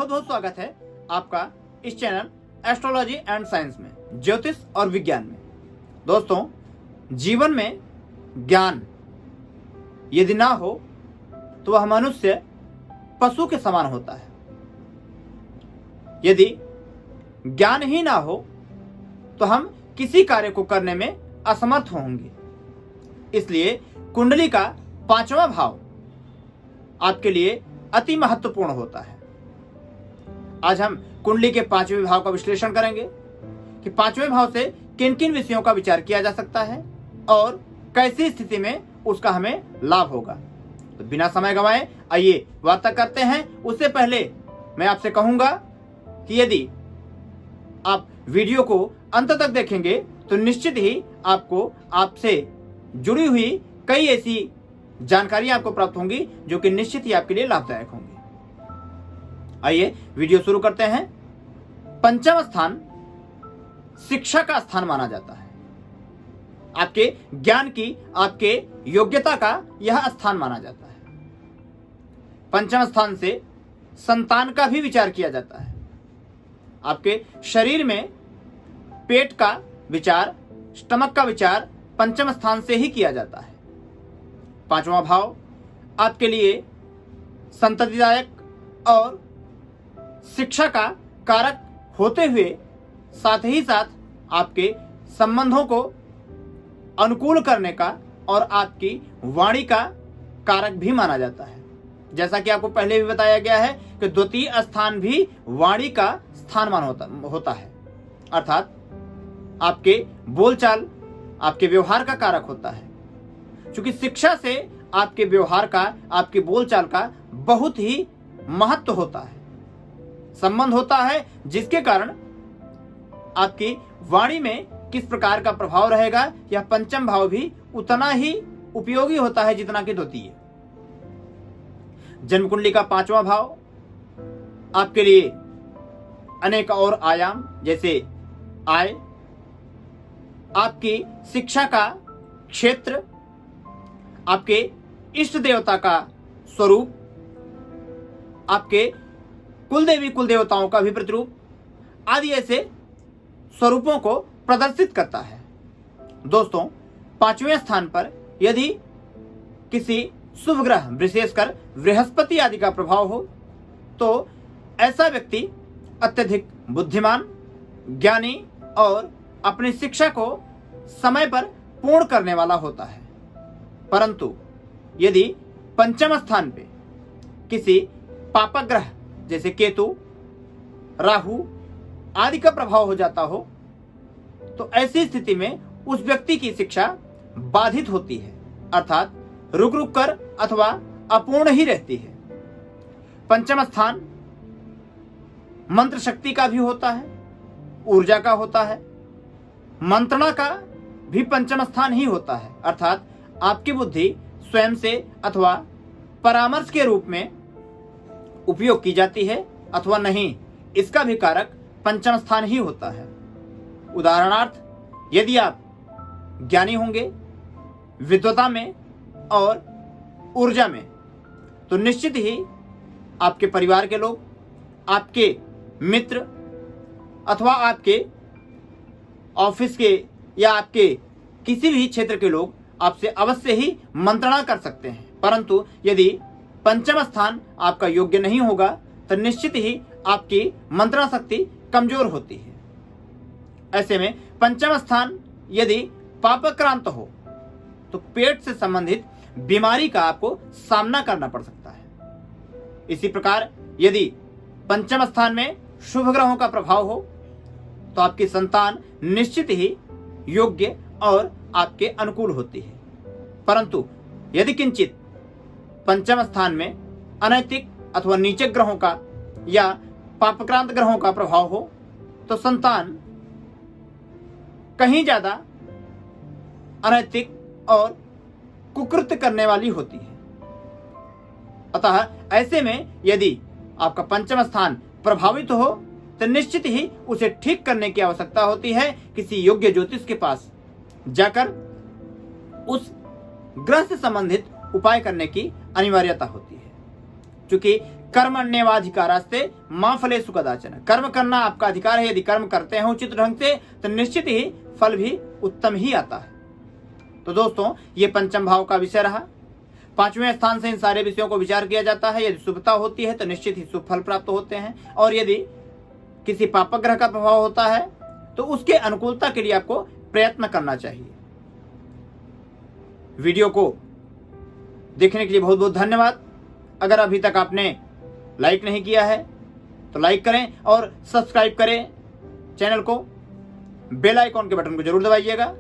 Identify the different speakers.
Speaker 1: बहुत बहुत स्वागत है आपका इस चैनल एस्ट्रोलॉजी एंड साइंस में, ज्योतिष और विज्ञान में। दोस्तों, जीवन में ज्ञान यदि ना हो तो वह मनुष्य पशु के समान होता है। यदि ज्ञान ही ना हो तो हम किसी कार्य को करने में असमर्थ होंगे। इसलिए कुंडली का 5वां भाव आपके लिए अति महत्वपूर्ण होता है। आज हम कुंडली के 5वें भाव का विश्लेषण करेंगे कि 5वें भाव से किन किन विषयों का विचार किया जा सकता है और कैसी स्थिति में उसका हमें लाभ होगा। तो बिना समय गंवाए आइए वार्ता करते हैं। उससे पहले मैं आपसे कहूंगा कि यदि आप वीडियो को अंत तक देखेंगे तो निश्चित ही आपको आपसे जुड़ी हुई कई ऐसी जानकारियां आपको प्राप्त होंगी जो कि निश्चित ही आपके लिए लाभदायक होंगी। आइए वीडियो शुरू करते हैं। 5वां स्थान शिक्षा का स्थान माना जाता है। आपके ज्ञान की, आपके योग्यता का यह स्थान माना जाता है। 5वां स्थान से संतान का भी विचार किया जाता है। आपके शरीर में पेट का विचार, स्टमक का विचार 5वें स्थान से ही किया जाता है। 5वां भाव आपके लिए संततिदायक और शिक्षा का कारक होते हुए साथ ही साथ आपके संबंधों को अनुकूल करने का और आपकी वाणी का कारक भी माना जाता है। जैसा कि आपको पहले भी बताया गया है कि द्वितीय स्थान भी वाणी का स्थान मान होता है, अर्थात आपके बोलचाल, आपके व्यवहार का कारक होता है। क्योंकि शिक्षा से आपके व्यवहार का, आपके बोलचाल का बहुत ही महत्व होता है, संबंध होता है, जिसके कारण आपकी वाणी में किस प्रकार का प्रभाव रहेगा यह 5वां भाव भी उतना ही उपयोगी होता है जितना कि द्वितीय। जन्म कुंडली का 5वां भाव आपके लिए अनेक और आयाम, जैसे आय, आपकी शिक्षा का क्षेत्र, आपके इष्ट देवता का स्वरूप, आपके कुलदेवी कुल देवताओं का भी प्रतिरूप आदि ऐसे स्वरूपों को प्रदर्शित करता है। दोस्तों, 5वें स्थान पर यदि किसी शुभ ग्रह, विशेषकर बृहस्पति आदि का प्रभाव हो तो ऐसा व्यक्ति अत्यधिक बुद्धिमान, ज्ञानी और अपनी शिक्षा को समय पर पूर्ण करने वाला होता है। परंतु यदि 5वें स्थान पे किसी पापक ग्रह जैसे केतु, राहु आदि का प्रभाव हो जाता हो तो ऐसी स्थिति में उस व्यक्ति की शिक्षा बाधित होती है, अर्थात रुक रुक कर अथवा अपूर्ण ही रहती है। 5वां स्थान मंत्र शक्ति का भी होता है, ऊर्जा का होता है, मंत्रणा का भी 5वां स्थान ही होता है, अर्थात आपकी बुद्धि स्वयं से अथवा परामर्श के रूप में उपयोग की जाती है अथवा नहीं, इसका भी कारक 5वां स्थान ही होता है। उदाहरणार्थ, यदि आप ज्ञानी होंगे विद्वता में और ऊर्जा में तो निश्चित ही आपके परिवार के लोग, आपके मित्र अथवा आपके ऑफिस के या आपके किसी भी क्षेत्र के लोग आपसे अवश्य ही मंत्रणा कर सकते हैं। परंतु यदि 5वां स्थान आपका योग्य नहीं होगा तो निश्चित ही आपकी मंत्रणा शक्ति कमजोर होती है। ऐसे में 5वां स्थान यदि पापक्रांत हो तो पेट से संबंधित बीमारी का आपको सामना करना पड़ सकता है। इसी प्रकार यदि 5वें स्थान में शुभ ग्रहों का प्रभाव हो तो आपकी संतान निश्चित ही योग्य और आपके अनुकूल होती है। परंतु यदि किंचित 5वें स्थान में अनैतिक अथवा नीचे ग्रहों का या पापक्रांत ग्रहों का प्रभाव हो तो संतान कहीं ज्यादा अनैतिक और कुकृत्य करने वाली होती है। अतः ऐसे में यदि आपका 5वां स्थान प्रभावित हो तो निश्चित ही उसे ठीक करने की आवश्यकता होती है। किसी योग्य ज्योतिष के पास जाकर उस ग्रह से संबंधित उपाय करने की अनिवार्यता होती है। क्योंकि कर्मण्येवाधिकारस्ते मा फलेषु कदाचन। कर्म करना आपका अधिकार है। यदि कर्म करते हैं उचित ढंग से तो निश्चित ही फल भी उत्तम ही आता है। तो दोस्तों, ये पंचम भाव का विषय रहा। 5वें स्थान से इन सारे विषयों को विचार किया जाता है। यदि शुभता होती है तो निश्चित ही शुभ फल प्राप्त होते हैं, और यदि किसी पाप ग्रह का प्रभाव होता है तो उसके अनुकूलता के लिए आपको प्रयत्न करना चाहिए। वीडियो को देखने के लिए बहुत बहुत धन्यवाद। अगर अभी तक आपने लाइक नहीं किया है तो लाइक करें और सब्सक्राइब करें चैनल को। बेल आइकॉन के बटन को जरूर दबाइएगा।